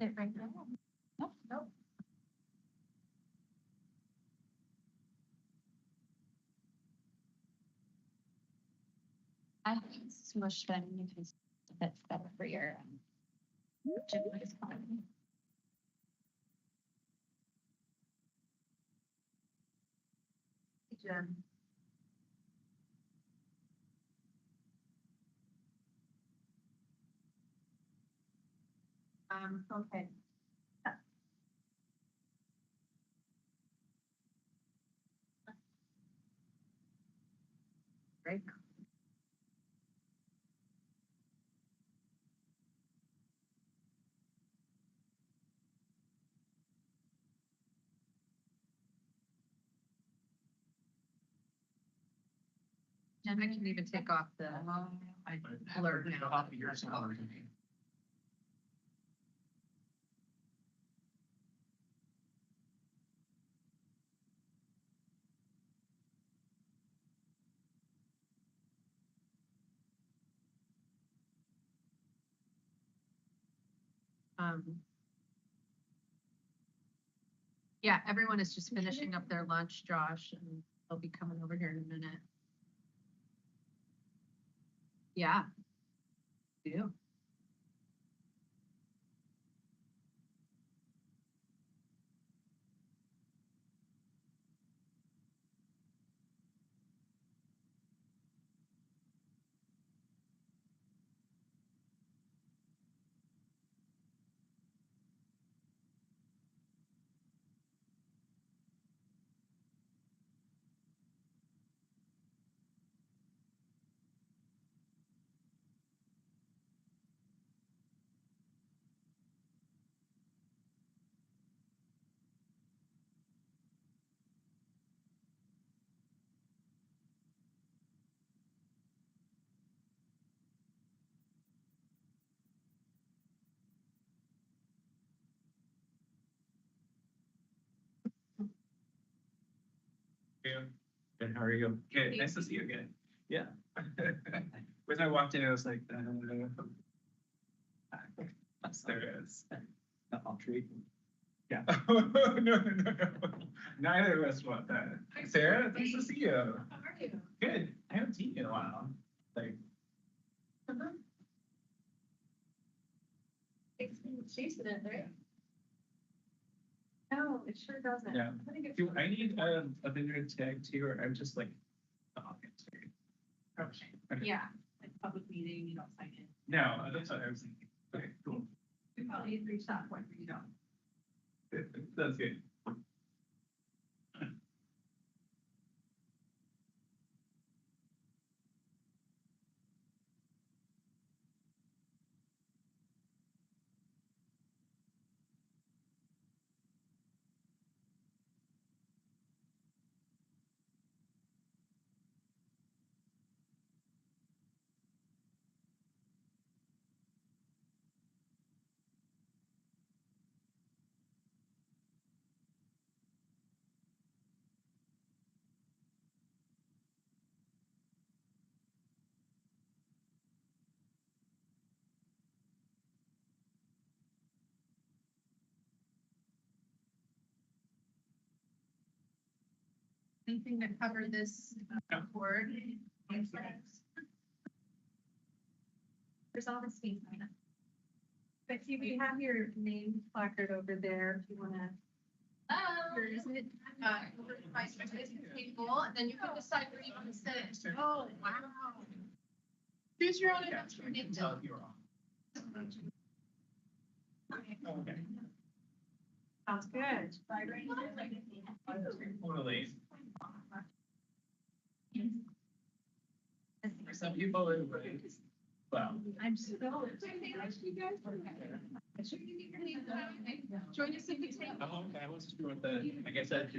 It right now. Nope, nope. I smushed them because that's better for your gym economy. Jen. Okay. Great. And I can even take off the alert now. Off of your salary. Yeah, everyone is just finishing up their lunch, Josh, and they'll be coming over here in a minute. Yeah. Do. Good, how are you? Good, nice to see you again. Yeah. When I walked in, I was like, there it is. The off tree. Yeah. No. Neither of us want that. Hi, Sarah, nice to see you. How are you? Good. I haven't seen you in a while. Like, It's been chasing it, right? No, it sure doesn't. yeah. I think it's. Do I need a vendor tag too, or I'm just like the audience tag? Okay. Yeah, like public meeting, you don't sign in. No, that's what I was thinking. Okay, cool. You probably reach that point where you don't. That's good. Anything to cover this board? There's all the space on it. Betsy, we have your name placard over there if you wanna. Oh. Where is it? Over the vice president's table, and then you can decide where you wanna sit. Oh, wow. Choose your own adventure. Oh, you're on. Okay. Sounds good. Totally. For some people, it was, well. I'm so. Join us in the table. Oh, okay, I wasn't sure what the, like I said,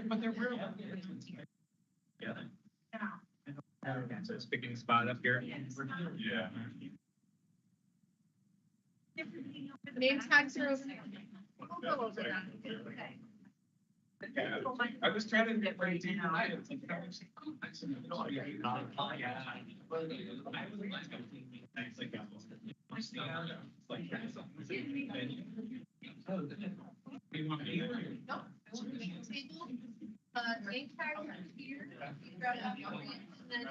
but there were. Yeah. So it's picking a spot up here. Yeah. Name tags are over there. We'll go over that. Yeah, I was trying to get ready to tonight. It's like, name tag here. You grab it up, and then,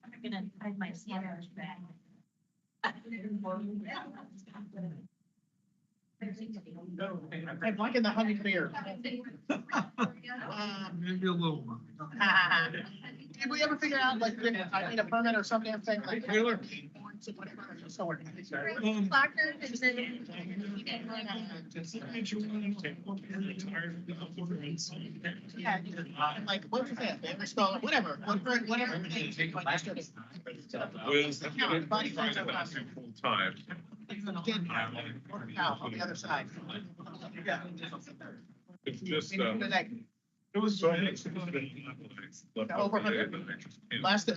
I'm gonna hide my sandwich bag. I'm liking the honey beer. Maybe a little one. Did we ever figure out, like, if I need a permit or some damn thing, like, Taylor, points and whatever, so we're. placard and then. Yeah, like, what's that, they install it, whatever, whatever. it is, like, just do it. Full time. Now, on the other side. Yeah. It's just, Like, it was so much. Over 100. Last.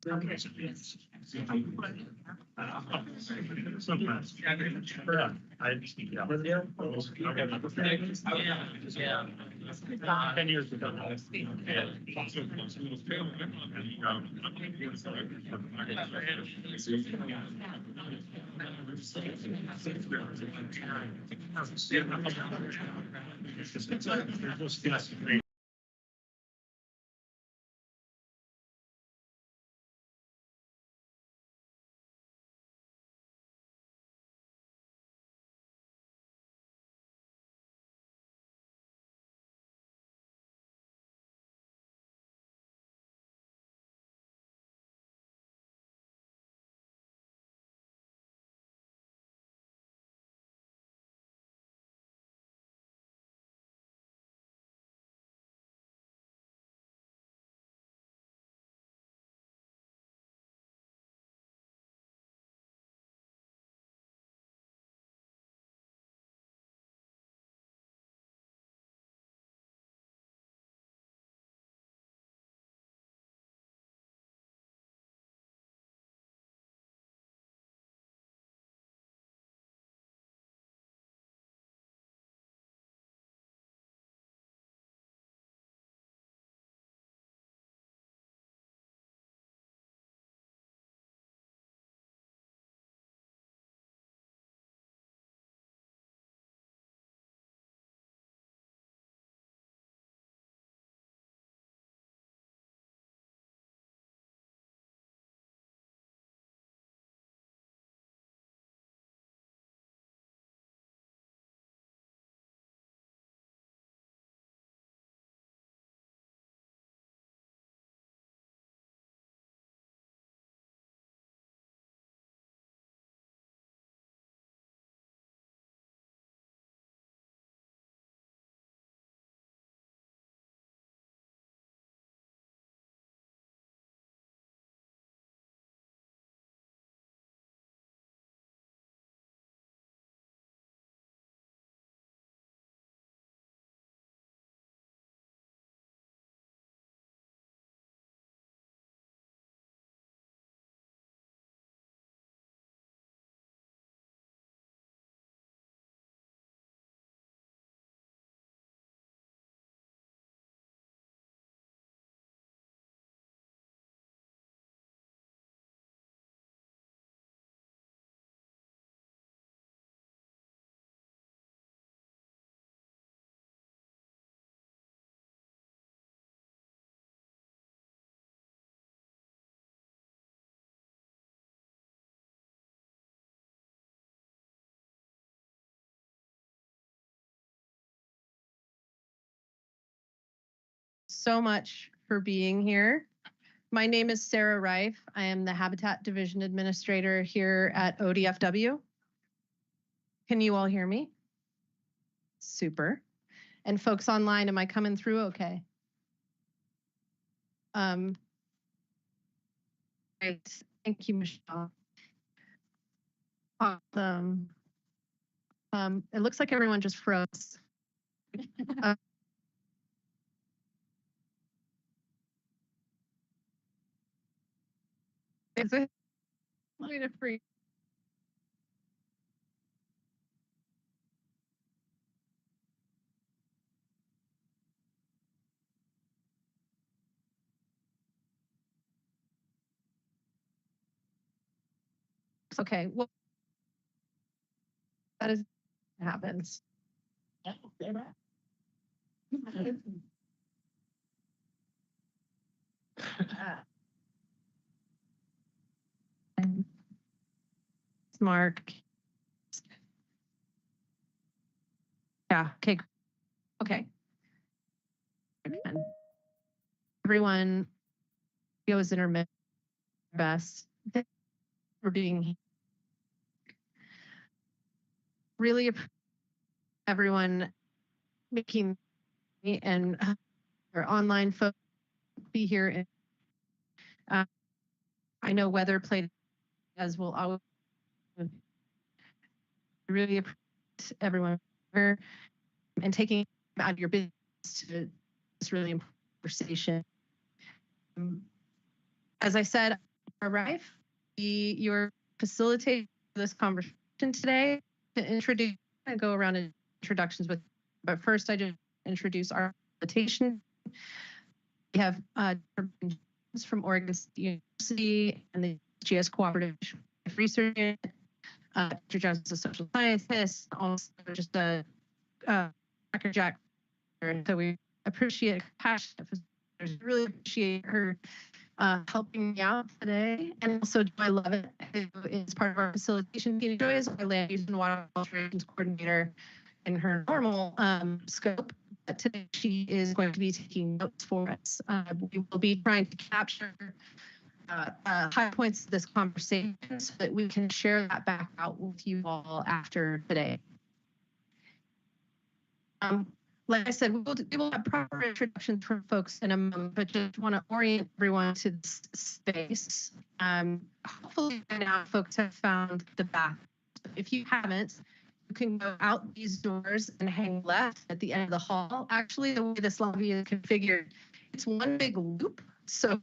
Okay. Sometimes. Yeah. 10 years ago. So much for being here. My name is Sarah Reif. I am the Habitat Division Administrator here at ODFW. Can you all hear me? Super. And folks online, am I coming through okay? Great. Thank you, Michelle. Awesome. It looks like everyone just froze. Is it? Way to free. Okay, well, that is happens. Mark. Yeah, okay. Okay. Everyone goes intermittent best for being really everyone making me and our online folks be here. And I know weather played as will always really appreciate everyone here and taking out of your business to this really important conversation. As I said, Rife. You're facilitating this conversation today to introduce and go around in introductions with. But first, I just introduce our facilitation. We have from Oregon State University and the GS Cooperative Research Unit. Dr. Jones is a social scientist, also just a Dr. Jack. So we appreciate passion. Really appreciate her helping me out today. And also Joy Levitt, who is part of our facilitation team. Joy is our land use and water alterations coordinator in her normal scope. But today she is going to be taking notes for us. We will be trying to capture high points of this conversation so that we can share that back out with you all after today. Like I said, we will have proper introductions from folks in a moment, but just want to orient everyone to this space. Hopefully by now folks have found the bath. If you haven't, you can go out these doors and hang left at the end of the hall. Actually, the way this lobby is configured, it's one big loop. So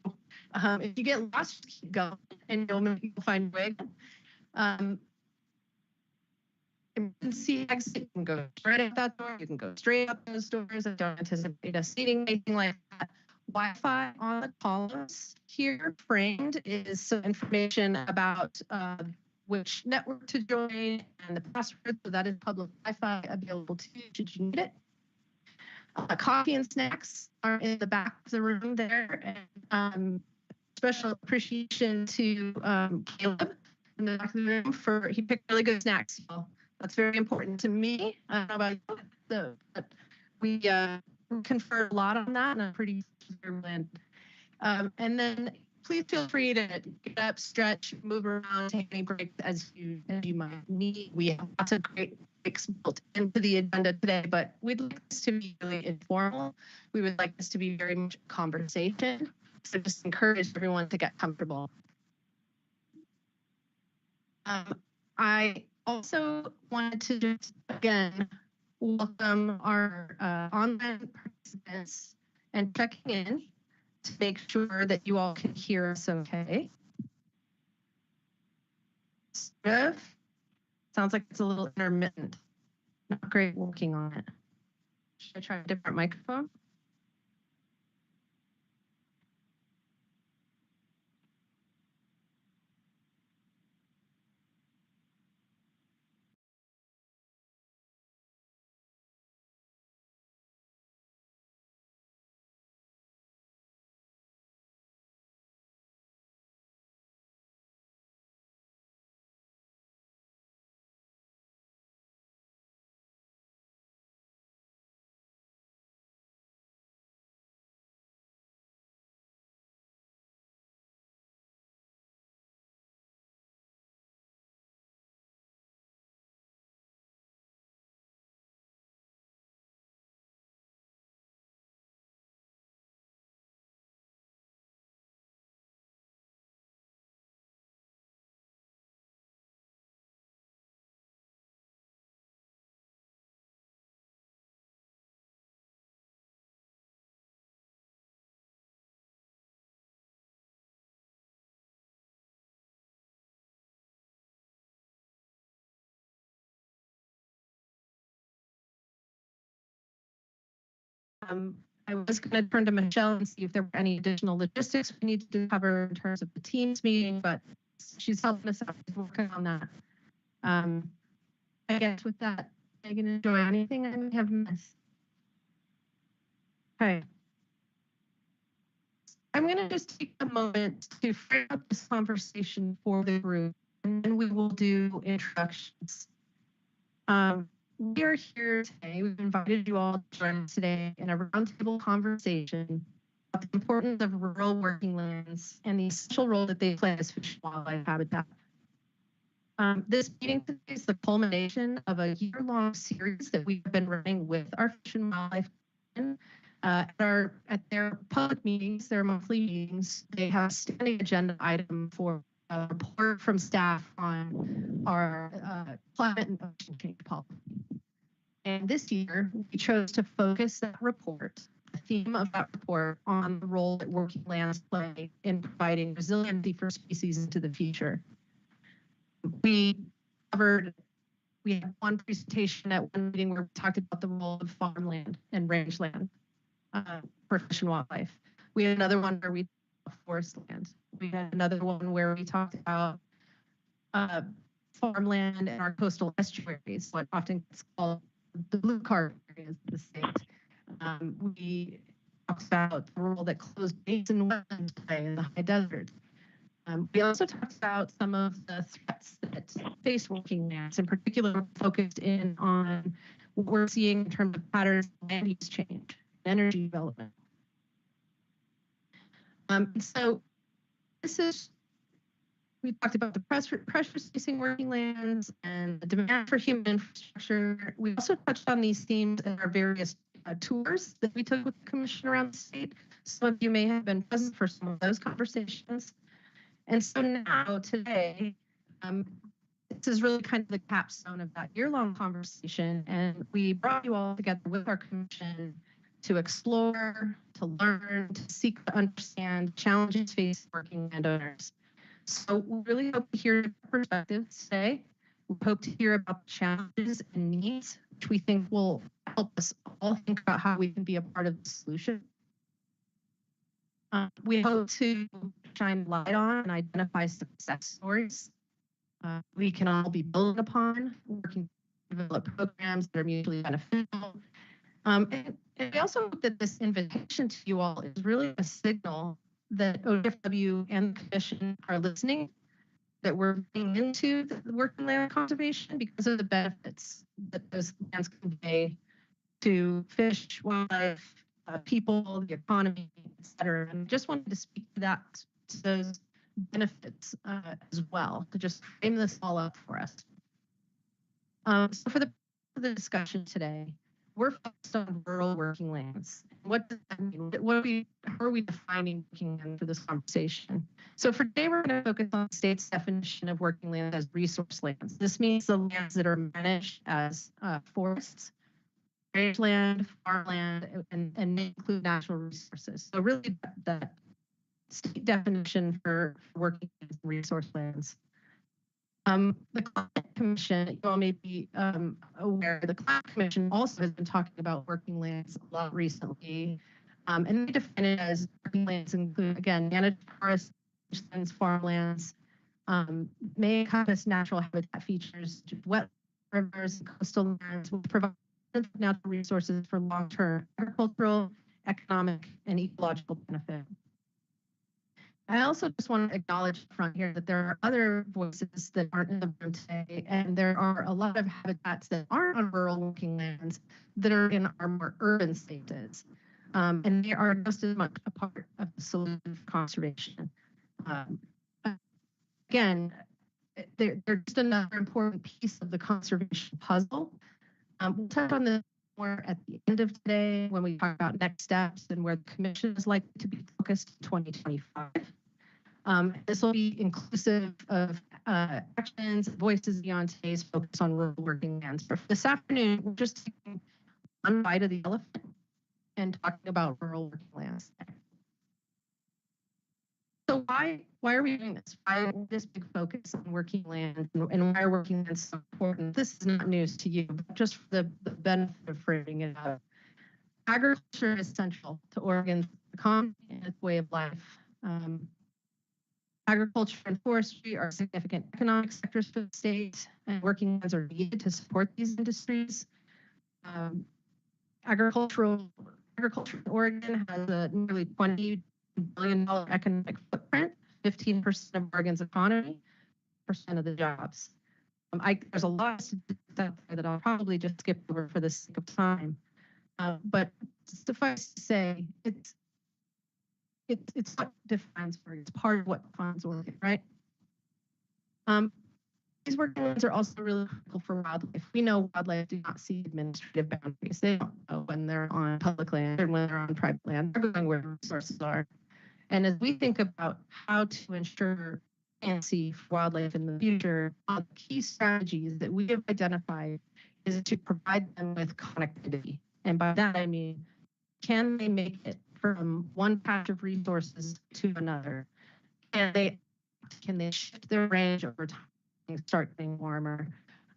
if you get lost, keep going and you'll find your way. Emergency exit, you can go straight out that door, you can go straight up those doors. I don't anticipate us needing anything like that. Wi-Fi on the columns here framed is some information about which network to join and the password, so that is public Wi-Fi available to you should you need it. Coffee and snacks are in the back of the room there. And special appreciation to Caleb in the back of the room for, he picked really good snacks. So that's very important to me. I don't know about you, but we confer a lot on that, and I'm pretty observant. And then please feel free to get up, stretch, move around, take any breaks as you might need. We have lots of great breaks built into the agenda today, but we'd like this to be really informal. We would like this to be very much a conversation. So just encourage everyone to get comfortable. I also wanted to just, again, welcome our online participants and checking in to make sure that you all can hear us okay. Sounds like it's a little intermittent. Not great working on it. Should I try a different microphone? I was going to turn to Michelle and see if there were any additional logistics we need to cover in terms of the Teams meeting, but she's helping us out, she's working on that. I guess with that, Megan, enjoy anything I may have missed. Okay. I'm going to just take a moment to frame up this conversation for the group, and then we will do introductions. We are here today. We've invited you all to join us today in a roundtable conversation about the importance of rural working lands and the essential role that they play as fish and wildlife habitat. This meeting today is the culmination of a year-long series that we've been running with our Fish and Wildlife at their public meetings, their monthly meetings. They have a standing agenda item for a report from staff on our climate and ocean change policy. And this year, we chose to focus that report, the theme of that report on the role that working lands play in providing resiliency for species into the future. We had one presentation at one meeting where we talked about the role of farmland and rangeland for fish and wildlife. We had another one where we talked about forest land. We had another one where we talked about farmland and our coastal estuaries, what often gets called the blue card areas of the state. We talked about the role that closed basin wetlands play in the high desert. We also talked about some of the threats that face working lands, in particular focused in on what we're seeing in terms of patterns of land use change, energy development. So this is, we talked about the pressures facing working lands and the demand for human infrastructure. We also touched on these themes in our various tours that we took with the commission around the state. Some of you may have been present for some of those conversations. And so now today, this is really kind of the capstone of that year-long conversation. And we brought you all together with our commission to explore, to learn, to seek to understand challenges facing working landowners. So we really hope to hear your perspectives today. We hope to hear about the challenges and needs, which we think will help us all think about how we can be a part of the solution. We hope to shine light on and identify success stories we can all be building upon, working to develop programs that are mutually beneficial. And we also hope that this invitation to you all is really a signal that ODFW and the Commission are listening, that we're getting into the working land conservation because of the benefits that those lands convey to fish, wildlife, people, the economy, et cetera. And just wanted to speak to that, to those benefits as well, to just frame this all up for us. So for the discussion today, we're focused on rural working lands. What does that mean? How are we defining working land for this conversation? So for today, we're going to focus on the state's definition of working land as resource lands. This means the lands that are managed as forests, rangeland, farmland, and may include natural resources. So really that state definition for working lands and resource lands. The Climate Commission, you all may be aware, the Climate Commission also has been talking about working lands a lot recently. And they define it as working lands include, again, managed forests, lands, farmlands, may encompass natural habitat features, wet rivers, and coastal lands, which provide natural resources for long-term agricultural, economic, and ecological benefit. I also just want to acknowledge front here that there are other voices that aren't in the room today, and there are a lot of habitats that aren't on rural working lands that are in our more urban spaces. And they are just as much a part of the solution for conservation. Again, they're just another important piece of the conservation puzzle. We'll touch on this more at the end of today when we talk about next steps and where the commission is likely to be focused in 2025. This will be inclusive of actions, voices beyond today's focus on rural working lands. For this afternoon, we're just taking one bite of the elephant and talking about rural working lands. So why are we doing this? Why this big focus on working land and why are working lands so important? This is not news to you, but just for the benefit of framing it up. Agriculture is central to Oregon's economy and its way of life. Agriculture and forestry are significant economic sectors for the state, and working lands are needed to support these industries. Agriculture in Oregon has a nearly $20 billion economic footprint, 15% of Oregon's economy, percent of the jobs. There's a lot of statistics out there that I'll probably just skip over for the sake of time. But suffice to say, it's what defines Oregon. It's part of what defines Oregon, right? These working lands are also really critical for wildlife. We know wildlife do not see administrative boundaries. They don't know when they're on public land or when they're on private land. They're going where resources are. And as we think about how to ensure resiliency for wildlife in the future, one of the key strategies that we have identified is to provide them with connectivity. And by that, I mean Can they make it from one patch of resources to another? Can they shift their range over time and start getting warmer?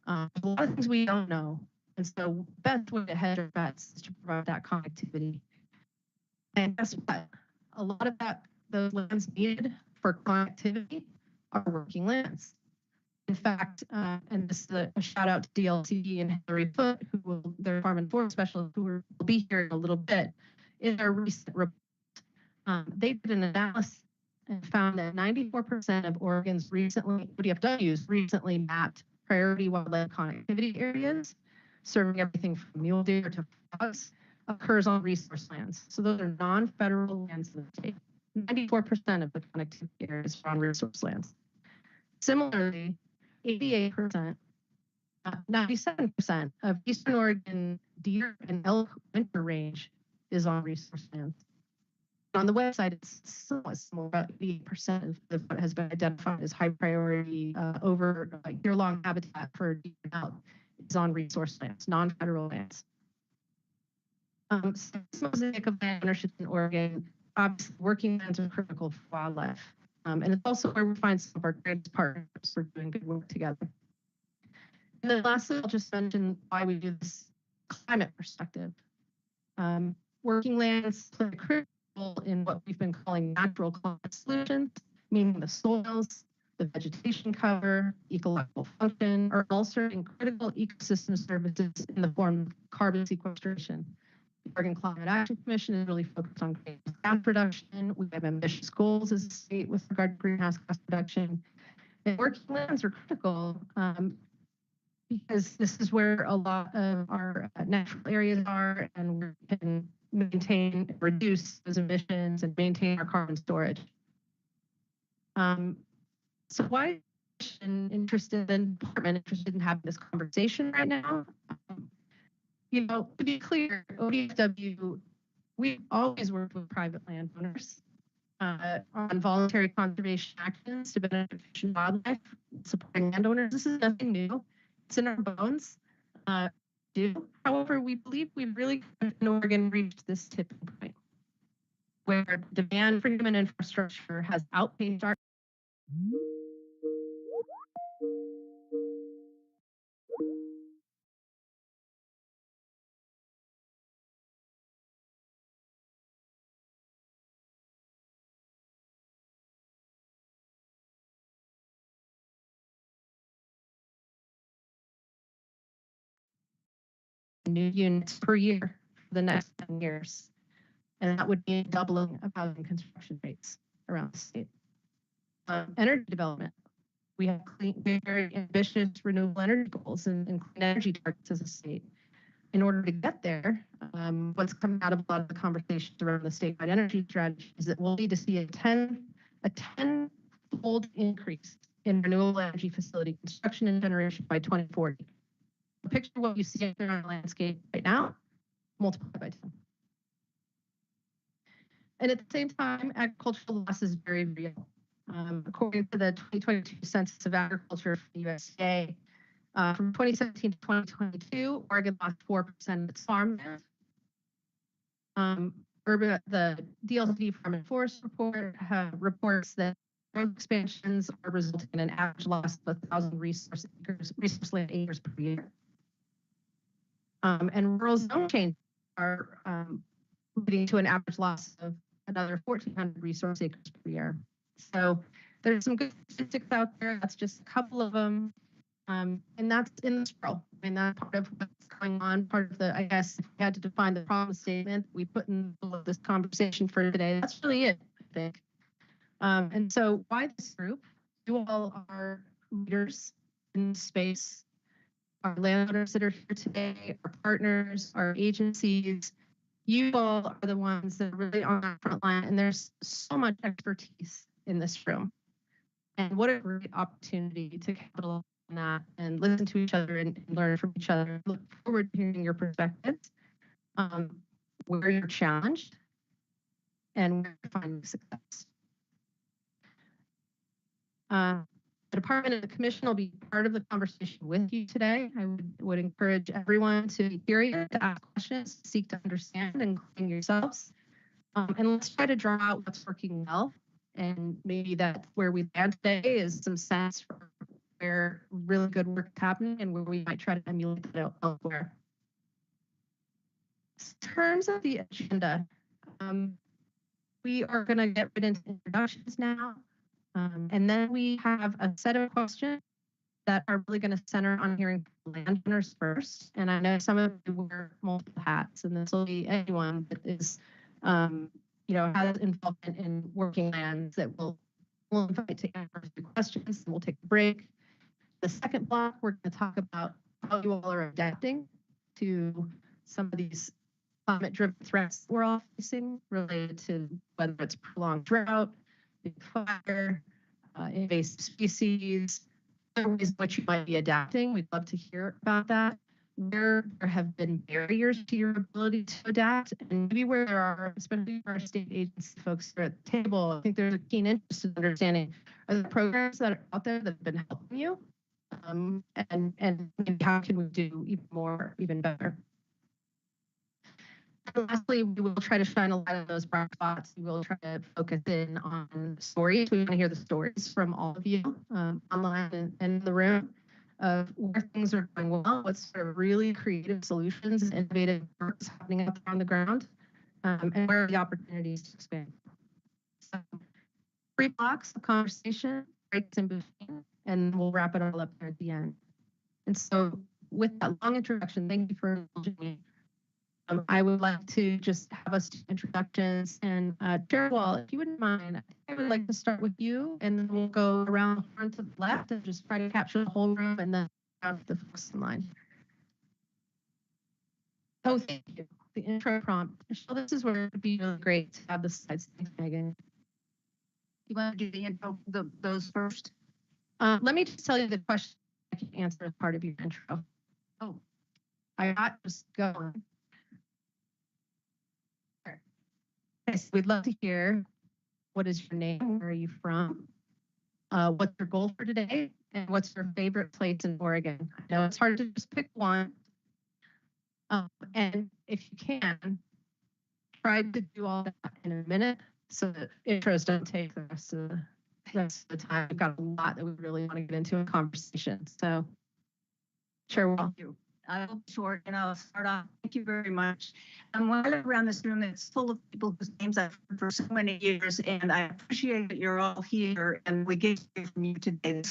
A lot of things we don't know. And so the best way to hedge our bets is to provide that connectivity. And guess what? A lot of those lands needed for connectivity are working lands. In fact, and this is a shout out to DLC and Hillary Foote, their farm and forest specialist, who will be here in a little bit. In their recent report, they did an analysis and found that 94% of Oregon's ODFW's recently mapped priority wildlife connectivity areas, serving everything from mule deer to frogs, occurs on resource lands. So those are non-federal lands in the state. 94% of the connectivity areas are on resource lands. Similarly, 88%, 97% of Eastern Oregon deer and elk winter range is on resource lands. On the website, it's somewhat similar. About 80% of what has been identified as high priority over year-long habitat for deer and elk is on resource lands, non-federal lands. This mosaic of land ownership in Oregon, obviously working lands are critical for wildlife. And it's also where we find some of our greatest partners for doing good work together. And then lastly, I'll just mention why we do this climate perspective. Working lands play a critical role in what we've been calling natural climate solutions, meaning the soils, the vegetation cover, ecological function, are all serving critical ecosystem services in the form of carbon sequestration. The Oregon Climate Action Commission is really focused on greenhouse gas reduction. We have ambitious goals as a state with regard to greenhouse gas reduction. And working lands are critical because this is where a lot of our natural areas are, and we can maintain, reduce those emissions and maintain our carbon storage. So why is interested in having this conversation right now? To be clear, ODFW, we've always worked with private landowners on voluntary conservation actions to benefit fish and wildlife, supporting landowners. This is nothing new. It's in our bones. However, we believe we've really, in Oregon, reached this tipping point where demand for human infrastructure has outpaced our new units per year for the next 10 years. And that would mean doubling of housing construction rates around the state. Energy development. We have very ambitious renewable energy goals and clean energy targets as a state. In order to get there, what's coming out of a lot of the conversations around the statewide energy strategy is that we'll need to see a 10-fold increase in renewable energy facility construction and generation by 2040. Picture what you see out there on the landscape right now, multiply by 10. And at the same time, agricultural loss is very real. According to the 2022 Census of Agriculture from the USDA, from 2017 to 2022, Oregon lost 4% of its farmland. The DLC Farm and Forest report reports that growth expansions are resulting in an average loss of 1,000 resource land acres per year. And rural zone changes are leading to an average loss of another 1,400 resource acres per year. So there's some good statistics out there. That's just a couple of them. And that's in the scroll. I mean, that's part of what's going on. Part of the, I guess, if we had to define the problem statement we put in this conversation for today, that's really it, I think. And so why this group? You all are leaders in the space. Our landowners that are here today, our partners, our agencies, you all are the ones that are really on that front line, and there's so much expertise in this room. And what a great opportunity to capitalize on that and listen to each other and learn from each other. Look forward to hearing your perspectives, where you're challenged, and where you're finding success. The department and the commission will be part of the conversation with you today. I would encourage everyone to be curious, to ask questions, seek to understand, including yourselves. And let's try to draw out what's working well. And maybe that where we land today is some sense for where really good work is happening and where we might try to emulate that elsewhere. In terms of the agenda, we are going to get right into introductions now. And then we have a set of questions that are really going to center on hearing from landowners first. And I know some of you wear multiple hats, and this will be anyone that is, has involvement in working lands that we'll invite to answer a few questions, and we'll take a break. The second block, we're going to talk about how you all are adapting to some of these climate-driven threats we're all facing related to whether it's prolonged drought, fire, invasive species, other ways in which you might be adapting. We'd love to hear about that. Where there have been barriers to your ability to adapt, and maybe where there are, especially for our state agency folks here at the table, I think there's a keen interest in understanding are the programs that are out there that have been helping you, and maybe how can we do even more, even better. And lastly, we will try to shine a light on those bright spots. We will try to focus in on stories. We want to hear the stories from all of you online and in the room of where things are going well, what sort of really creative solutions and innovative work is happening out there on the ground, and where are the opportunities to expand. So 3 blocks of conversation, breaks in between, and we'll wrap it all up there at the end. And so with that long introduction, thank you for indulging me. I would like to just have us do introductions, and Chair Wall, if you wouldn't mind, I would like to start with you, and then we'll go around to the left and just try to capture the whole room, and then down to the folks in line. Oh, thank you. The intro prompt. Michelle, this is where it would be really great to have the slides. Thanks, Megan. You want to do the intro, those first? Let me just tell you the question I can answer as part of your intro. Oh, I got just going. Okay, so we'd love to hear what is your name, where are you from, what's your goal for today, and what's your favorite place in Oregon? I know it's hard to just pick one, and if you can, try to do all that in a minute so that intros don't take the rest of the time. We've got a lot that we really want to get into in conversation. So, Chair Wall. I will be short and I'll start off. Thank you very much. When I look around this room, it's full of people whose names I've heard for so many years, and I appreciate that you're all here and we get to hear from you today.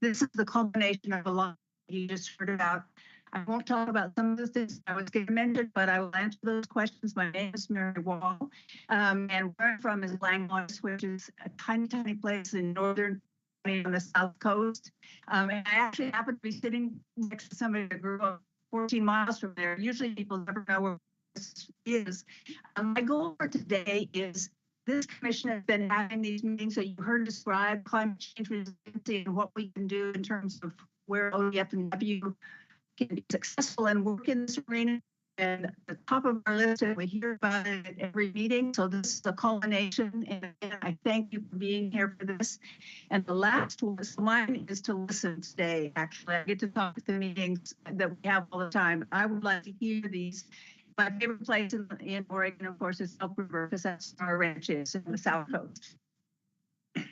This is the culmination of a lot you just heard about. I won't talk about some of the things I was going to mention, but I will answer those questions. My name is Mary Wall, and where I'm from is Langlois, which is a tiny, tiny place in northern on the south coast. And I actually happen to be sitting next to somebody that grew up 14 miles from there. Usually people never know where this is. My goal for today is this commission has been having these meetings that you heard describe climate change resiliency and what we can do in terms of where ODF and W can be successful and work in this arena. And at the top of our list, and we hear about it at every meeting. So this is the culmination, and I thank you for being here for this. And the last one, so mine is to listen today. Actually, I get to talk at the meetings that we have all the time. I would like to hear these. My favorite place in Oregon, of course, is Elk River, because that's where our ranch is in the South Coast. Thank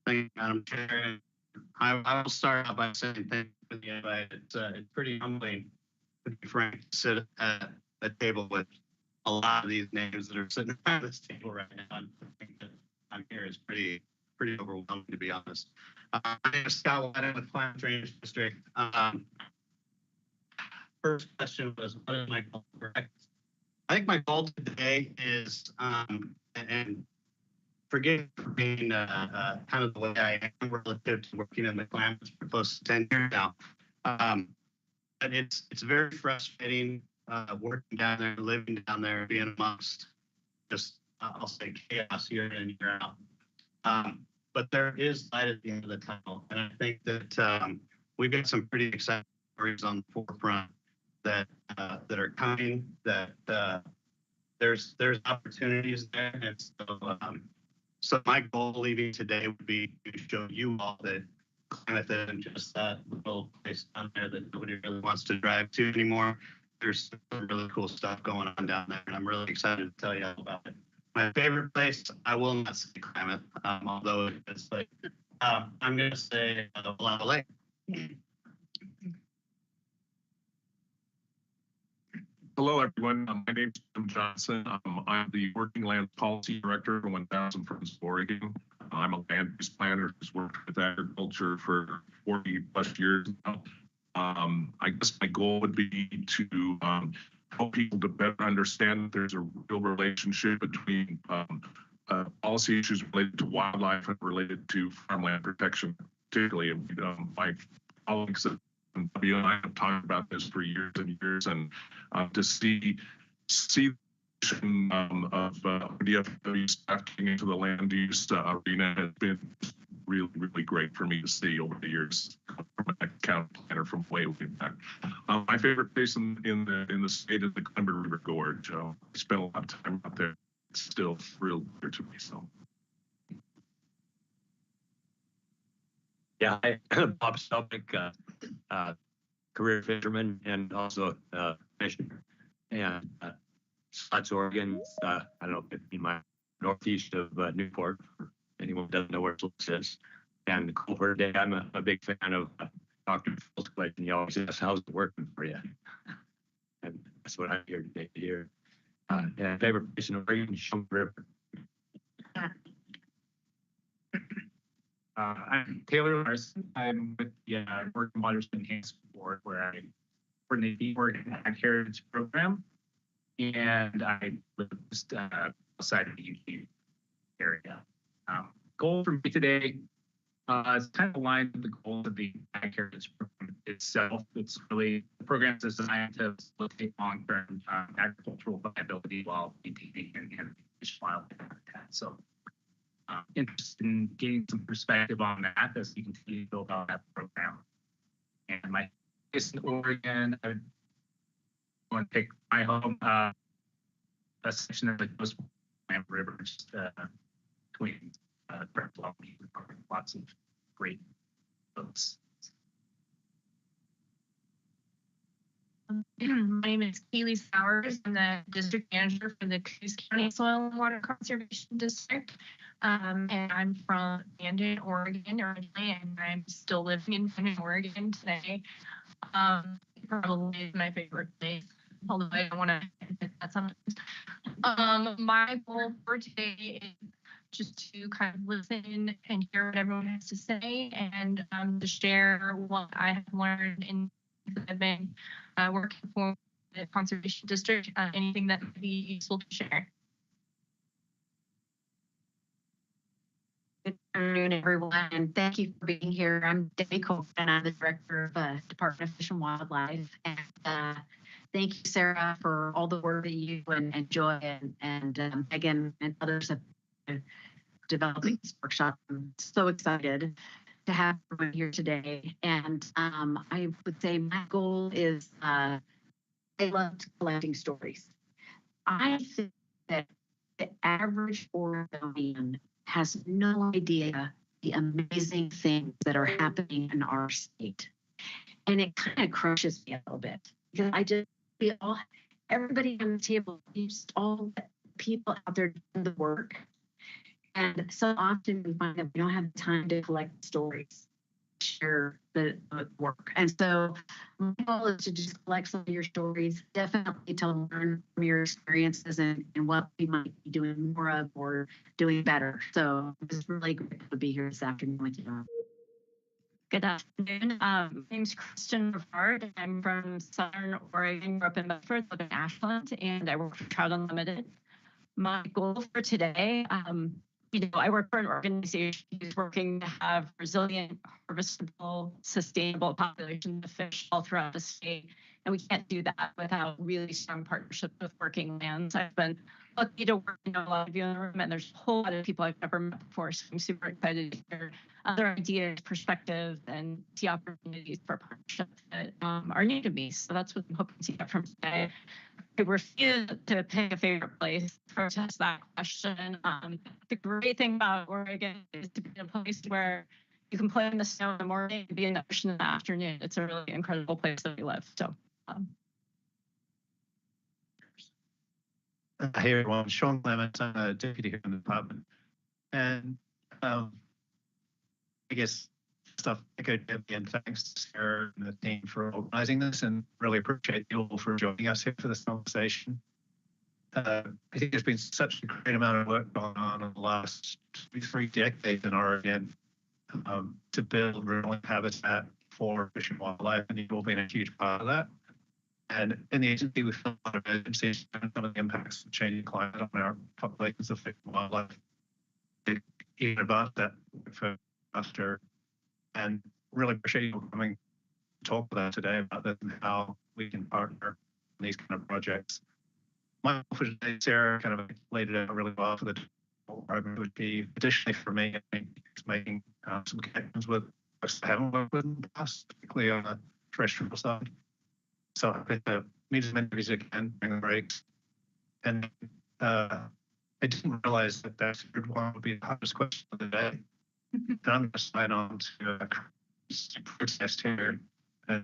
you, Madam Chair. I will start out by saying thank you for the invite. It's pretty humbling, to be frank, to sit at a table with a lot of these names that are sitting around this table right now. And I think that I'm here is pretty overwhelming, to be honest. My name is Scott White. I'm with Climate Drainage District. First question was, what is my goal? I think my goal today is, and forgive me for being kind of the way I am relative to working in the climate for close to 10 years now. But it's very frustrating working down there, living down there, being amongst just, I'll say, chaos year in and year out. But there is light at the end of the tunnel. And I think that we've got some pretty exciting stories on the forefront that are coming, that there's opportunities there. And So my goal leaving today would be to show you all that Klamath isn't just that little place down there that nobody really wants to drive to anymore. There's some really cool stuff going on down there, and I'm really excited to tell you all about it. My favorite place, I will not say Klamath, although it's like, I'm going to say Lava Lake. Hello, everyone. My name is Jim Johnson. I'm the Working Land Policy Director for 1000 Friends of Oregon. I'm a land use planner who's worked with agriculture for 40 plus years now. I guess my goal would be to help people to better understand that there's a real relationship between policy issues related to wildlife and related to farmland protection, particularly. My colleagues and W and I have talked about this for years and years, and to see of DFW staff getting into the land use arena has been really great for me to see over the years from an county planner from way back. My favorite place in the state is the Cumber River Gorge. I spent a lot of time out there. It's still real dear to me. So. Yeah, Bob Stubnick, career fisherman and also fisherman. And Scotts, Oregon, I don't know, 15 miles northeast of Newport, for anyone who doesn't know where it is. And Colbert Day, I'm a big fan of Dr. Phil's question. He always asks, how's it working for you? And that's what I'm here today to hear. And favorite place in Oregon, Shump River. I'm Taylor Larson. I'm with the Oregon Waters Enhancement Board, where I coordinate the Oregon Ag Heritage Program, and I live just outside of the Eugene area. Goal for me today is kind of aligned with the goals of the Ag Heritage Program itself. It's really, the program is designed to facilitate long-term agricultural viability while maintaining and fish wildlife habitat. So interested in getting some perspective on that as we continue to build out that program. And my case in Oregon, I would want to pick my home, a section of the Coast River, just between lots of great boats. My name is Keely Sowers. I'm the district manager for the Coos County Soil and Water Conservation District. And I'm from Bandon, Oregon originally, and I'm still living in Bandon, Oregon today. Probably is my favorite place, although I don't want to admit that sometimes. My goal for today is just to kind of listen and hear what everyone has to say, and to share what I have learned in I've been working for the Conservation District, anything that might be useful to share. Good afternoon, everyone, and thank you for being here. I'm Debbie Coleman, and I'm the Director of Department of Fish and Wildlife. And thank you, Sarah, for all the work that you and Joy and Megan and others have been developing this workshop. I'm so excited to have everyone here today. And I would say my goal is I loved collecting stories. I think that the average Oregonian has no idea the amazing things that are happening in our state. And it kind of crushes me a little bit because everybody on the table, you just all let people out there doing the work. And so often we find that we don't have time to collect stories, share the work. And so my goal is to just collect some of your stories, definitely to learn from your experiences and what we might be doing more of or doing better. So it's really great to be here this afternoon with you. Good afternoon. My name's Kristen Rivard. I'm from Southern Oregon, grew up in Bedford, live in Ashland, and I work for Trout Unlimited. My goal for today, I work for an organization who's working to have resilient, harvestable, sustainable populations of fish all throughout the state. And we can't do that without really strong partnerships with working lands. I've been lucky to work, a lot of you in the room, and there's a whole lot of people I've never met before. So I'm super excited to hear other ideas, perspectives, and see opportunities for partnership that are new to me. So that's what I'm hoping to get from today. I refuse to pick a favorite place to protest that question. The great thing about Oregon is to be in a place where you can play in the snow in the morning and be in the ocean in the afternoon. It's a really incredible place that we live. So. Hey everyone, Sean Clements, I'm a deputy here in the department. And I guess stuff echo Debbie and thanks to Sarah and the team for organizing this, and really appreciate you all for joining us here for this conversation. I think there's been such a great amount of work going on in the last 3 decades in Oregon to build resilient habitat for fish and wildlife, and you've all been a huge part of that. And in the agency, we feel a lot of urgency and some of the impacts of changing climate on our populations of fish and wildlife. Even about that for after, and really appreciate you coming to talk about today about this and how we can partner in these kind of projects. My for today, Sarah kind of laid it out really well for the program. Would be additionally for me, I think, it's making some connections with folks I haven't worked with in the past, particularly on the terrestrial side. So I think meet as many as I can during the breaks. And I didn't realize that that third one would be the hardest question of the day. And I'm going to sign on to a protest here. And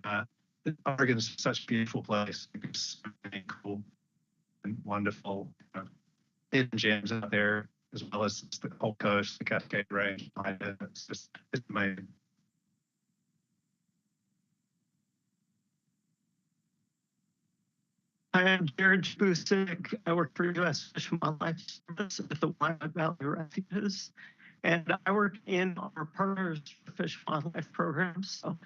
Oregon is such a beautiful place. It's really cool and wonderful hidden gems out there, as well as the whole coast, the Cascade Range. It's amazing. Hi, I'm Jared Busek. I work for U.S. Fish and Wildlife Service at the Willamette Valley Refuges, and I work in our Partners for Fish and Wildlife programs. So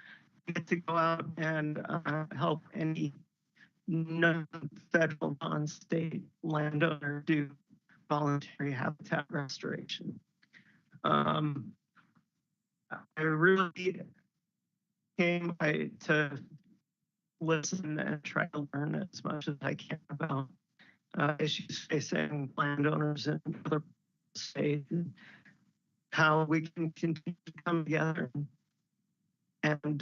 I get to go out and help any non-federal, non-state landowner do voluntary habitat restoration. I really came to listen and try to learn as much as I can about issues facing landowners in other states, and how we can continue to come together and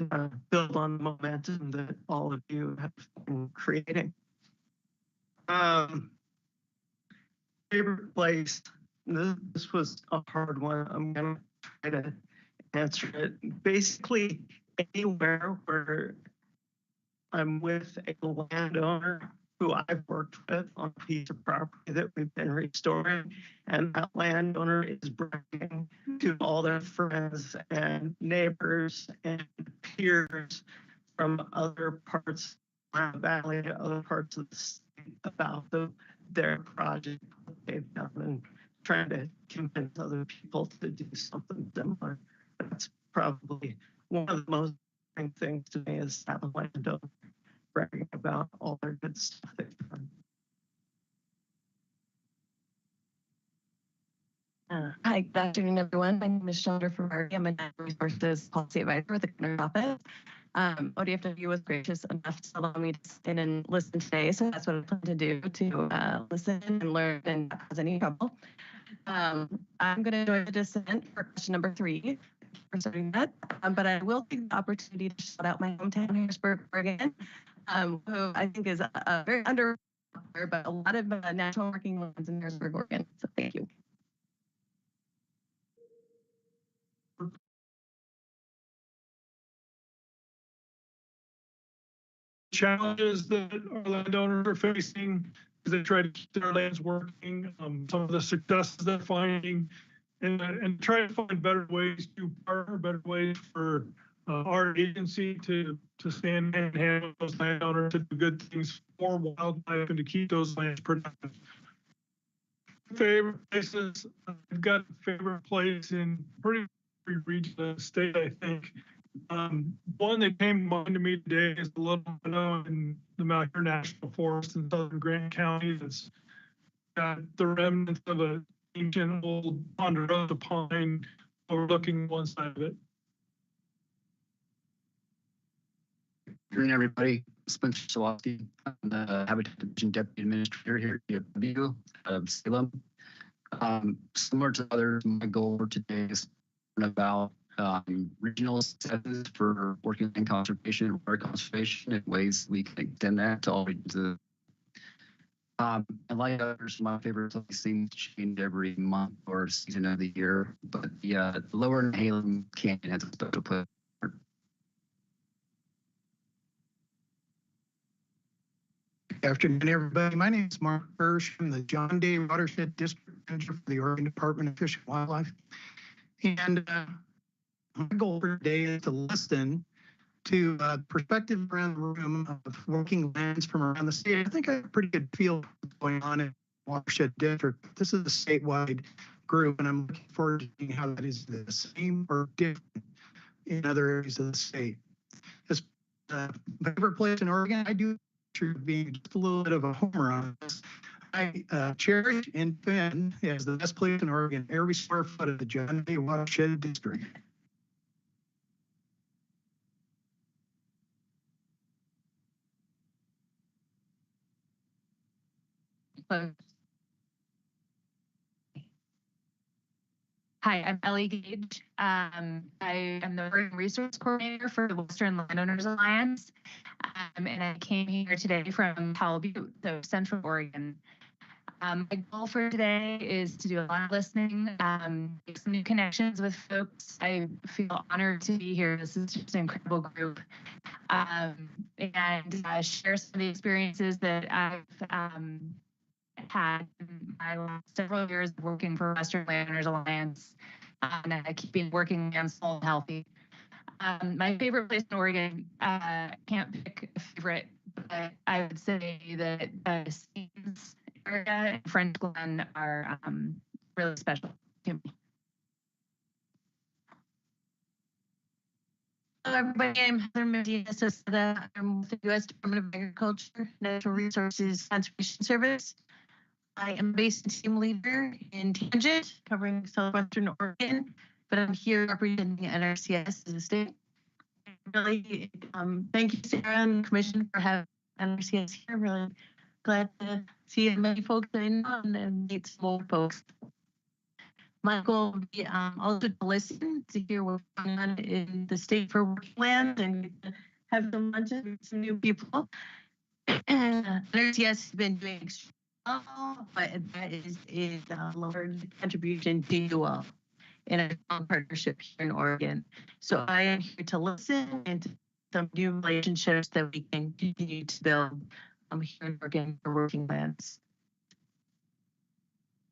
build on the momentum that all of you have been creating. Favorite place, this was a hard one. I'm gonna try to answer it. Basically, anywhere where I'm with a landowner who I've worked with on a piece of property that we've been restoring, and that landowner is bragging to all their friends and neighbors and peers from other parts of the valley, other parts of the state about their project that they've done, and trying to convince other people to do something similar. That's probably one of the most important things to me, is that landowner bragging about all their good stuff they've done. Hi, good afternoon, everyone. My name is Chandra Ferrari. I'm a Natural Resources Policy Advisor with the Governor's Office. ODFW was gracious enough to allow me to sit in and listen today, so that's what I plan to do, to listen and learn and not cause any trouble. I'm going to join the dissent for question number 3. For starting that, but I will take the opportunity to shout out my hometown, Harrisburg, Oregon, who I think is a very under, but a lot of national working lands in Harrisburg, Oregon. So thank you. Challenges that our landowners are facing as they try to keep their lands working, some of the successes they're finding, and try to find better ways to partner, better ways for our agency to stand hand in hand with those landowners to do good things for wildlife and to keep those lands productive. Favorite places, I've got a favorite place in pretty every region of the state, I think. One that came to mind to me today is the Little Meadow in the Malheur National Forest in southern Grant County. That's got the remnants of an ancient old ponderosa pine overlooking one side of it. Good evening, everybody. Spencer Sawowski. I'm the Habitat Division Deputy Administrator here at UW out of Salem. Similar to others, my goal for today is about regional successes for working in conservation and water conservation and ways we can extend that to all regions. And like others, my favorite place seems to change every month or season of the year, but the Lower Nahalem Canyon has a special place. Good afternoon, everybody. My name is Mark Hirsch. I'm the John Day Watershed District Manager for the Oregon Department of Fish and Wildlife. And my goal for today is to listen to perspectives around the room of working lands from around the state. I think I have a pretty good feel of what's going on in Watershed District. This is a statewide group, and I'm looking forward to seeing how that is the same or different in other areas of the state. As my favorite place in Oregon, I do being just a little bit of a homer on this. I cherish and defend as the best place in Oregon every square foot of the John Day Watershed District. Hi, I'm Ellie Gage. I am the Oregon Resource Coordinator for the Western Landowners Alliance, and I came here today from Powell Butte, so Central Oregon. My goal for today is to do a lot of listening, make some new connections with folks. I feel honored to be here. This is just an incredible group, and share some of the experiences that I've had in my last several years working for Western Landowners Alliance, and keeping working lands full and healthy. My favorite place in Oregon, can't pick a favorite, but I would say that Stevens area and French Glen are really special to me. Hello, everybody. I'm Heather Medina Sosada. I'm with the U.S. Department of Agriculture, Natural Resources Conservation Service. I am based team leader in Tangent, covering Southwestern Oregon, but I'm here representing NRCS as a state. Really, thank you, Sarah and the Commission, for having NRCS here. Really glad to see as many folks I know and meet some more folks. My goal would be also to listen to hear what's going on in the state for working land and have some lunches with some new people. NRCS has been doing extremely well, but that is a large contribution to you all in a strong partnership here in Oregon. So I am here to listen and to some new relationships that we can continue to build here in Oregon for working lands.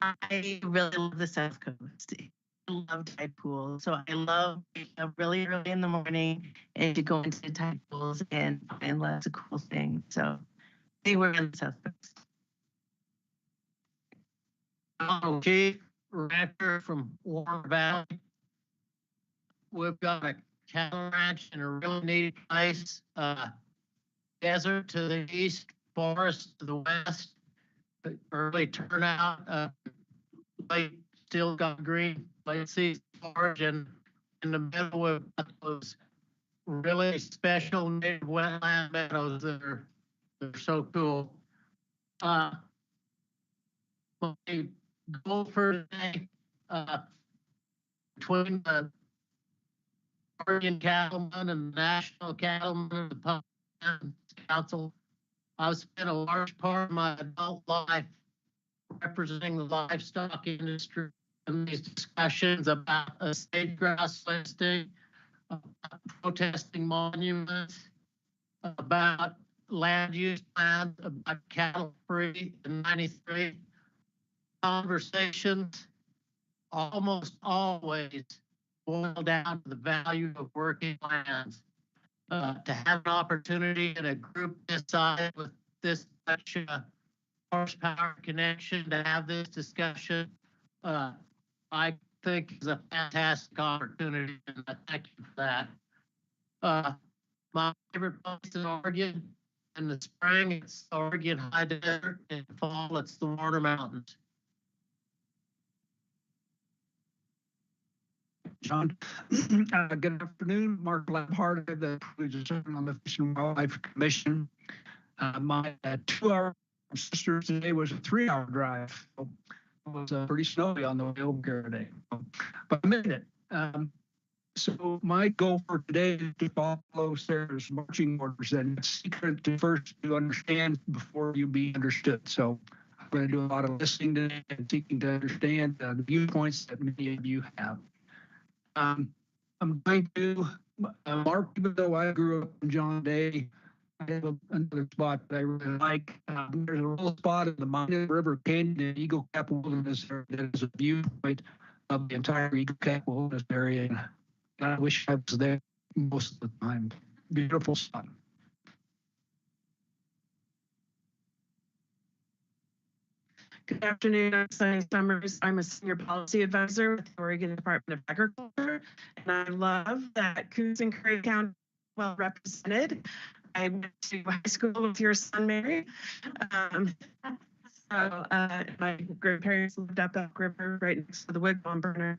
I really love the South Coast. I love tide pools. So I love really early in the morning and to go into the tide pools and find lots of cool things. So they were in the South Coast. I'm Chief Rancher from Warm Valley. We've got a cattle ranch in a really neat place. Desert to the east, forest to the west. Early turnout. Late still got green, late season forage, and in the middle we've got those really special native wetland meadows that are they're so cool. My goal for today, between the Oregon Cattlemen and the National Cattlemen and the Public Lands Council, I've spent a large part of my adult life representing the livestock industry in these discussions about a state grass listing, protesting monuments, about land use plans, about cattle free in '93. Conversations almost always boil down to the value of working lands. To have an opportunity in a group this size with this much horsepower connection to have this discussion, I think is a fantastic opportunity, and I thank you for that. My favorite place in Oregon, in the spring, it's Oregon High Desert. In the fall, it's the Warner Mountains. John. Good afternoon, Mark Labhart. I have the privilege of serving on the Fish and Wildlife Commission. My 2-hour sister today was a 3-hour drive. So it was pretty snowy on the way over here today, but I made it. So my goal for today is to follow Sarah's marching orders, and it's secret to first to understand before you be understood. So I'm going to do a lot of listening today and seeking to understand the viewpoints that many of you have. I'm going to, Mark, even though I grew up in John Day, I have another spot that I really like. There's a little spot in the Minot River Canyon in Eagle Cap Wilderness area that is a viewpoint of the entire Eagle Cap Wilderness area. And I wish I was there most of the time. Beautiful spot. Good afternoon, I'm Sunny Summers. I'm a senior policy advisor with the Oregon Department of Agriculture, and I love that Coos and Curry County is well represented. I went to high school with your son, Mary. My grandparents lived up Elk River right next to the wigwam burner.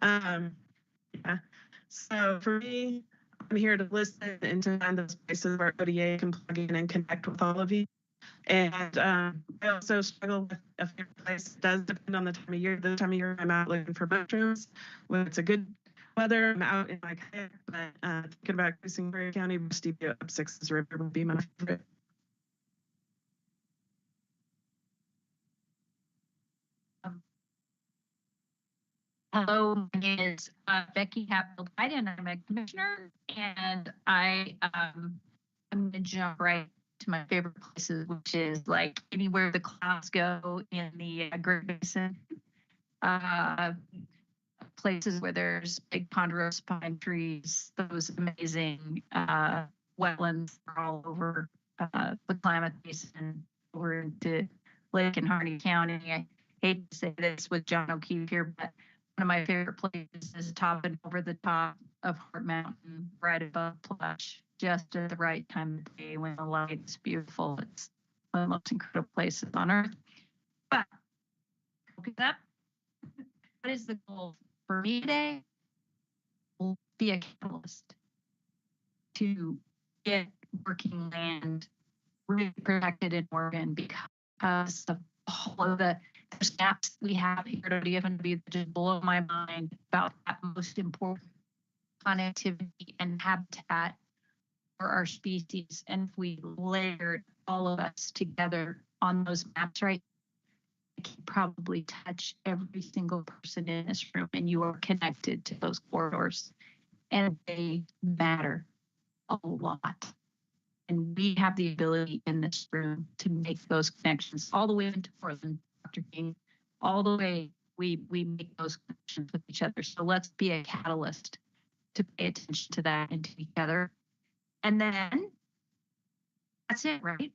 Yeah. So for me, I'm here to listen and to find those places where ODA can plug in and connect with all of you. And I also struggle with a favorite place. It does depend on the time of year. The time of year I'm out looking for mushrooms. When it's a good weather, I'm out in my kayak. But thinking about Coos and Curry County, Rusty Butte up Sixes River would be my favorite. Hello, my name is Becky Hatfield Hyde, and I'm a commissioner. And I'm going to jump right to my favorite places, which is like anywhere the clouds go in the Great Basin. Places where there's big ponderosa pine trees, those amazing wetlands are all over the Klamath Basin, over into Lake and Harney County. I hate to say this with John O'Keefe here, but one of my favorite places is topping over the top of Hart Mountain, right above Plush, just at the right time of day when the light's beautiful. It's one of the most incredible places on earth. But look up. What is the goal for me today? Will be a catalyst to get working land really protected in Oregon because of all of the snaps we have here at ODFW that just blow my mind about that most important connectivity and habitat for our species. And if we layered all of us together on those maps, right, I can probably touch every single person in this room, and you are connected to those corridors, and they matter a lot. And we have the ability in this room to make those connections all the way into Portland, Dr. King, all the way we make those connections with each other. So let's be a catalyst to pay attention to that and to each other. And then that's it, right?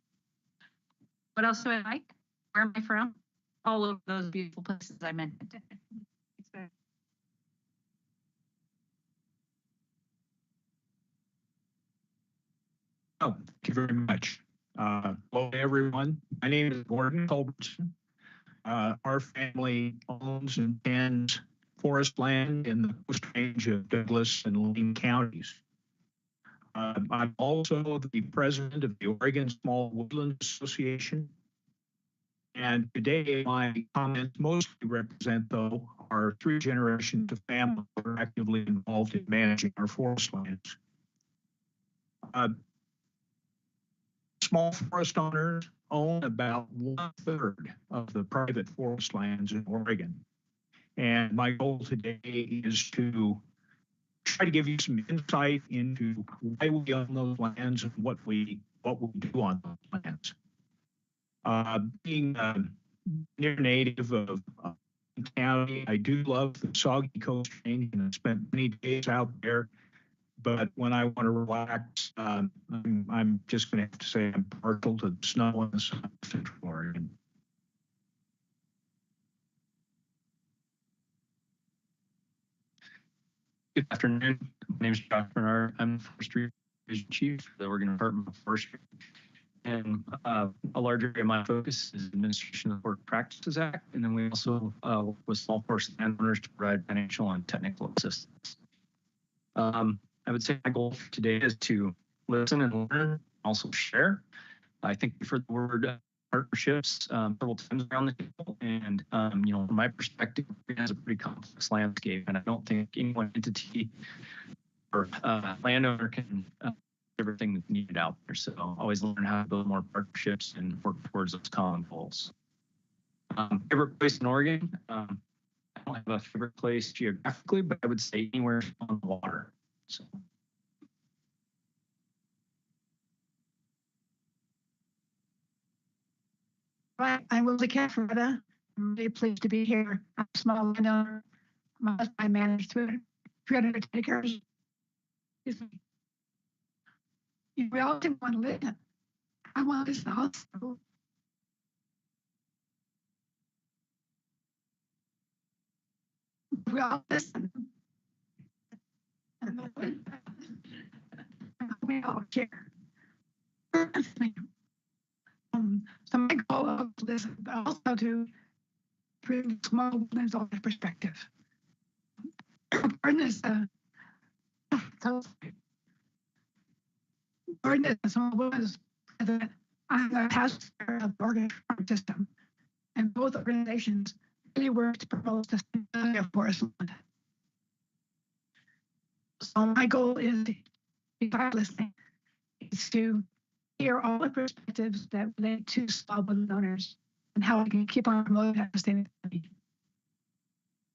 What else do I like? Where am I from? All of those beautiful places I mentioned. Oh, thank you very much. Hello, everyone. My name is Gordon Culbertson. Our family owns and tends forest land in the Coast Range of Douglas and Lane counties. I'm also the president of the Oregon Small Woodland Association. And today, my comments mostly represent, though, our 3 generations of family who are actively involved in managing our forest lands. Small forest owners own about 1/3 of the private forest lands in Oregon. And my goal today is to try to give you some insight into why we own those lands and what we do on those lands. Being near native of county, I do love the Soggy Coast Range, and I spent many days out there. But when I want to relax, I'm just going to have to say I'm partial to the snow in the South Central Oregon. Good afternoon. My name is Josh Bernard. I'm the Forestry Division Chief for the Oregon Department of Forestry. And a large area of my focus is administration of the Work Practices Act. And then we also work with small forest landowners to provide financial and technical assistance. I would say my goal for today is to listen and learn, also share. I think we've heard the word partnerships several times around the table. And, from my perspective, it has a pretty complex landscape. And I don't think any one entity or landowner can everything that's needed out there. So always learn how to build more partnerships and work towards those common goals. Favorite place in Oregon? I don't have a favorite place geographically, but I would say anywhere on the water. So. Right, I'm Willie Cafferetta. I'm really pleased to be here. I'm a small landowner. I manage 300 acres. Excuse me. We all didn't want to live. I want this hospital. We all listen. We all care. So my goal is also to bring small business owners' perspective. Business, small business, I'm the pastor of the Oregon farm system, and both organizations really work to promote sustainability of forest land. So my goal is, besides listening, is to hear all the perspectives that relate to small business owners and how we can keep on promoting that sustainability.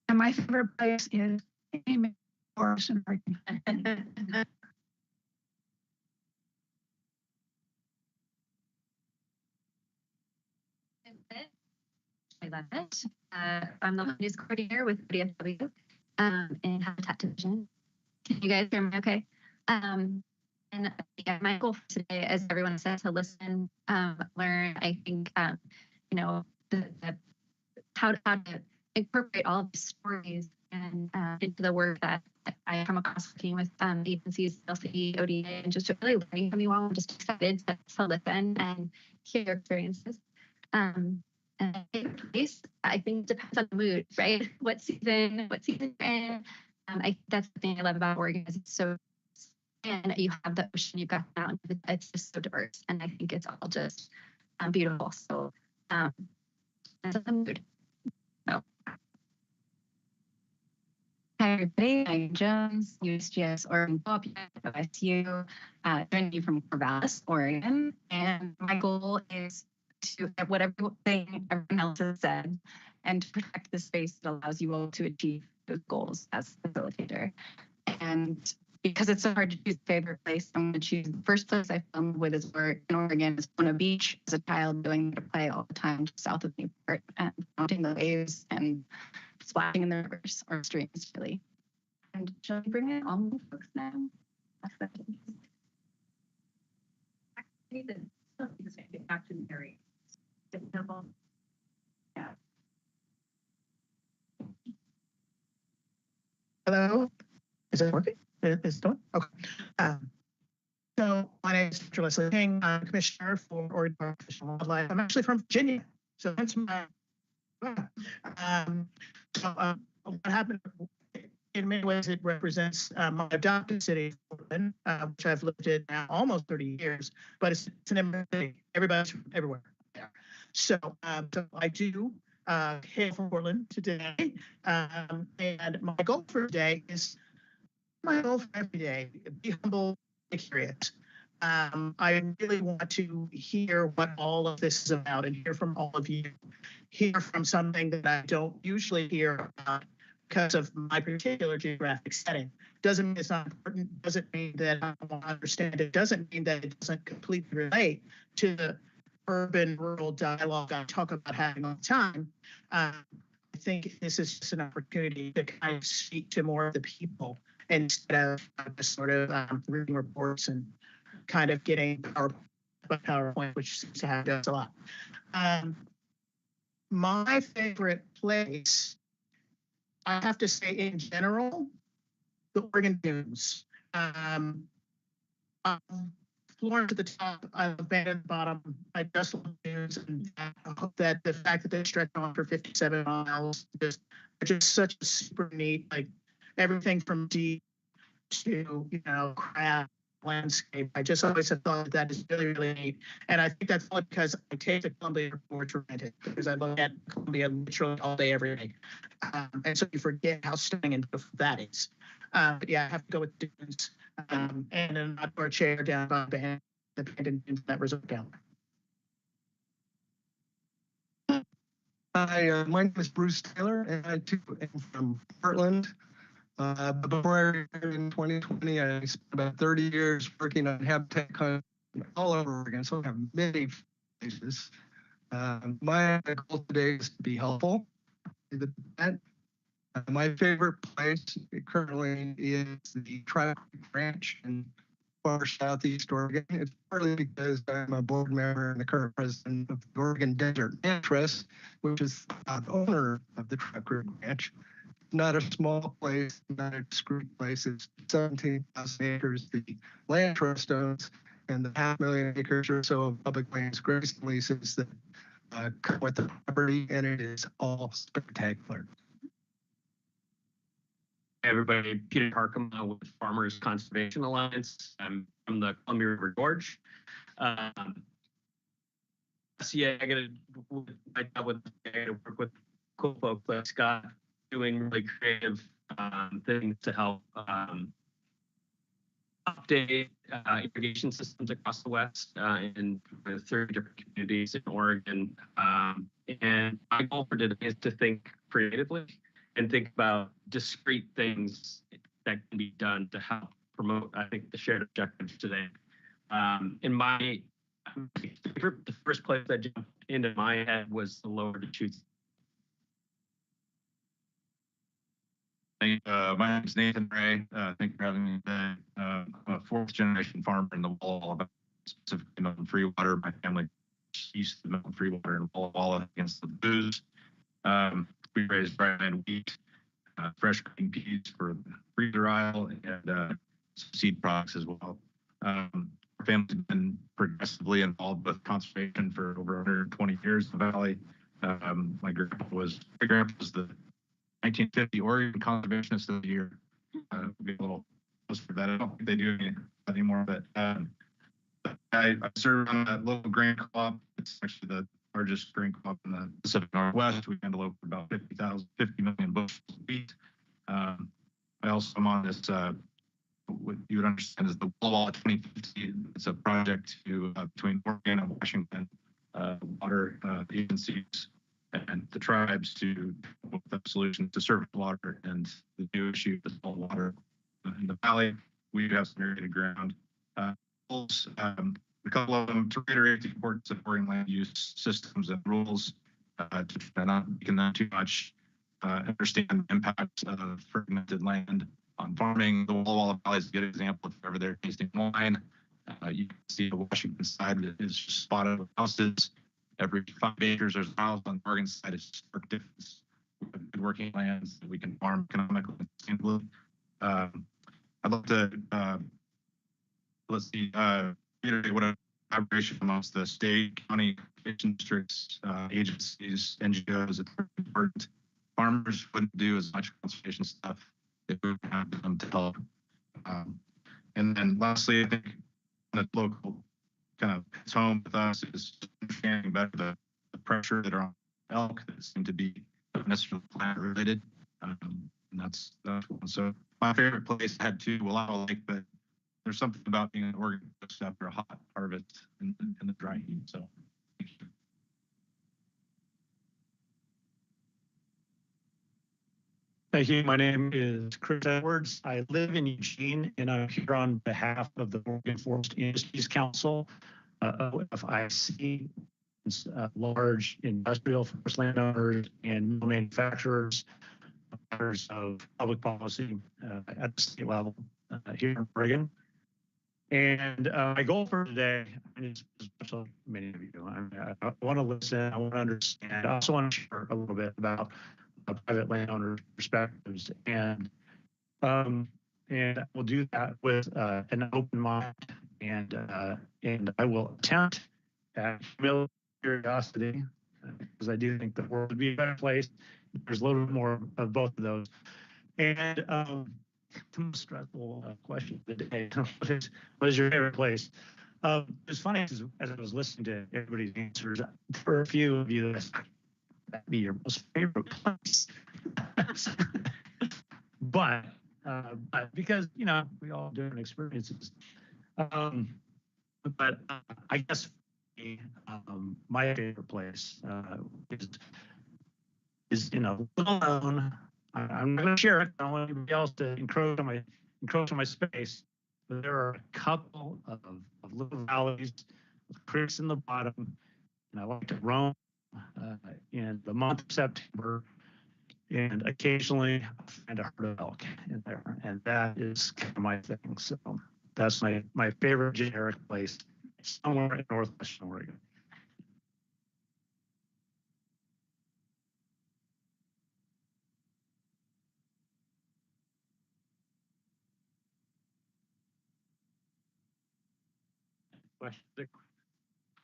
And my favorite place is in Forest and Oregon. I love it. I'm the news coordinator with ODFW in Habitat Division. Can you guys hear me okay? And yeah, my goal for today, as everyone said, to listen, learn. I think, how to incorporate all these stories and into the work that I come across working with agencies, LCD, ODA, and just really learning from you all. I'm just excited to listen and hear your experiences. And place, I think, depends on the mood, right? What season you're in. I think that's the thing I love about Oregon is it's so, and you have the ocean, you've got the mountains, it's just so diverse, and I think it's all just beautiful. So that's the mood. So. Hi everybody, I'm Jones, USGS Oregon Co-op OSU, joining you from Corvallis, Oregon, and my goal is to get what everything everyone else has said and to protect the space that allows you all to achieve those goals as a facilitator. And because it's so hard to choose a favorite place, I'm going to choose the first place I filmed with is where in Oregon is Bona Beach as a child going to play all the time just south of Newport and mounting the waves and splashing in the rivers or streams, really. And shall we bring in all my folks now? Hello, is it working? It's doing? Okay. So my name is Dr. Leslie King. I'm Commissioner for Oregon Department of Fish and Wildlife. I'm actually from Virginia, so that's my. What happened? In many ways, it represents my adopted city, Portland, which I've lived in now almost 30 years. But it's an immigrant city. Everybody's from everywhere. So I do hail from Portland today, and my goal for today is my goal for every day: be humble, be curious. I really want to hear what all of this is about and hear from all of you. Hear from something that I don't usually hear about because of my particular geographic setting. Doesn't mean it's not important. Doesn't mean that I don't understand it. Doesn't mean that it doesn't completely relate to the urban-rural dialogue I talk about having all the time. I think this is just an opportunity to kind of speak to more of the people instead of just sort of reading reports and kind of getting PowerPoint, which seems to happen to us a lot. My favorite place, I have to say in general, the Oregon Dunes. exploring to the top, I've abandoned the bottom. I just love news, and I hope that the fact that they stretch on for 57 miles just such a super neat, like everything from deep to craft landscape. I just always have thought that is really, really neat. And I think that's only because I take the Columbia Airport for granted, because I look at Columbia literally all day, every day. And so you forget how stunning and beautiful that is. But yeah, I have to go with dunes and an outdoor chair down by the abandoned dunes that resort down. Hi, my name is Bruce Taylor, and I too am from Portland. But before I retired in 2020, I spent about 30 years working on habitat all over Oregon, so I have many places. My goal today is to be helpful. My favorite place currently is the Tri Ranch in far southeast Oregon. It's partly because I'm a board member and the current president of the Oregon Desert Land Trust, which is the owner of the Tri Ranch. Not a small place, not a discrete place. It's 17,000 acres the land trust owns, and the 500,000 acres or so of public lands grazing leases that come with the property, and it is all spectacular. Hey everybody, Peter Harkema with Farmers Conservation Alliance. I'm from the Columbia River Gorge. I gotta work with cool folks like Scott, doing really creative things to help update irrigation systems across the West in 30 different communities in Oregon. And my goal for today is to think creatively and think about discrete things that can be done to help promote, I think, the shared objectives today. The first place that jumped into my head was the lower Deschutes. My name is Nathan Ray. Thank you for having me today. I'm a fourth generation farmer in the Walla Walla, specifically Mountain Free Water. My family used to Mountain Free Water in Walla Walla against the blues. We raised dry land wheat, fresh green peas for the freezer aisle, and some seed products as well. Our family's been progressively involved with conservation for over 120 years in the valley. My great-grandpa was the 1950 Oregon Conservationist of the Year. Be a little close for that. I don't think they do any anymore, but I serve on a local grain co-op. It's actually the largest grain co-op in the Pacific Northwest. We handle over about 50 million bushels of wheat. I also am on this, what you would understand is the Walla Walla 2050. It's a project between Oregon and Washington water agencies and the tribes to come up with a solution to surface water and the new issue of salt water in the valley. We have some irrigated ground. A couple of them to reiterate the importance of Oregon land use systems and rules to not weaken them too much. Understand the impacts of fragmented land on farming. The Walla Walla Valley is a good example. If you're ever there tasting wine, you can see the Washington side is just spotted with houses. Every 5 acres, there's a house. On the Oregon side, it's just stark difference. We have good working lands that we can farm economically and sustainably. I'd love to reiterate what a collaboration amongst the state, county, commission districts, agencies, NGOs. It's very important. Farmers wouldn't do as much conservation stuff if we didn't have them to help. And then lastly, I think the local kind of hits home with us is understanding better the pressure that are on elk that seem to be not necessarily plant related. And that's one. So my favorite place had two Wallowa Lake, but there's something about being in Oregon after a hot harvest in the dry heat. So thank you. Thank you. My name is Chris Edwards. I live in Eugene, and I'm here on behalf of the Oregon Forest Industries Council, OFIC, large industrial forest landowners and manufacturers, matters of public policy at the state level here in Oregon. And my goal for today, is so many of you, I want to listen, I want to understand, I also want to share a little bit about private landowner perspectives, and we'll do that with an open mind and I will attempt at humility, curiosity, because I do think the world would be a better place. There's a little bit more of both of those. And the most stressful question of the day: what is your favorite place? It's funny as I was listening to everybody's answers, there were a few of you that that'd be your most favorite place. but because we all have different experiences. But I guess my favorite place is little known. I'm not going to share it. I don't want anybody else to encroach on my space. But there are a couple of little valleys with creeks in the bottom, and I like to roam in the month of September, and occasionally I find a herd of elk in there, and that is kind of my thing. So that's my favorite generic place, somewhere in Northwestern Oregon.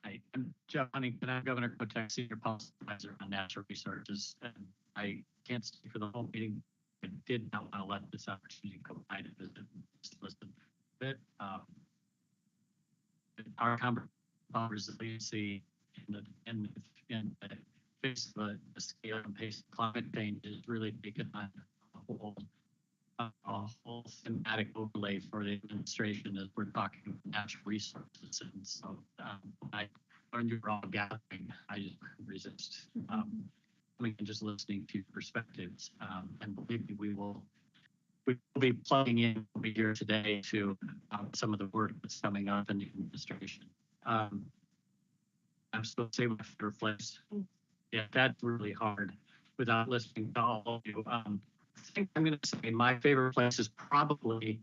Hi, I'm Jeff Huntington. I'm Governor Kotek's Senior Policy Advisor on Natural Resources, and I can't speak for the whole meeting. I did not want to let this opportunity go by to visit, just listen a bit. Our conversation about resiliency in the face of the scale and pace of climate change is really taken on a whole thematic overlay for the administration as we're talking natural resources. And so I learned you were all gathering. I just couldn't resist coming and just listening to your perspectives. And believe me, we will be plugging in over here today to some of the work that's coming up in the administration. I'm still saying my favorite place. Yeah, that's really hard without listening to all of you. I think I'm going to say my favorite place is probably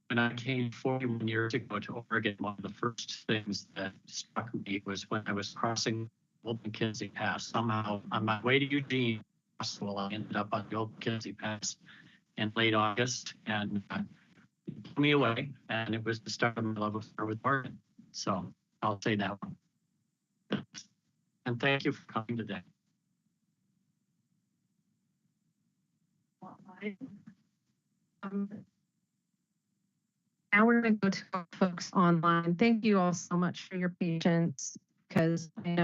when I came 41 years ago to Oregon. One of the first things that struck me was when I was crossing Old McKenzie Pass. Somehow on my way to Eugene, I ended up on the Old McKenzie Pass in late August, and it blew me away. And it was the start of my love affair with Oregon. So I'll say that one. And thank you for coming today. Now we're going to go to folks online. Thank you all so much for your patience, because I know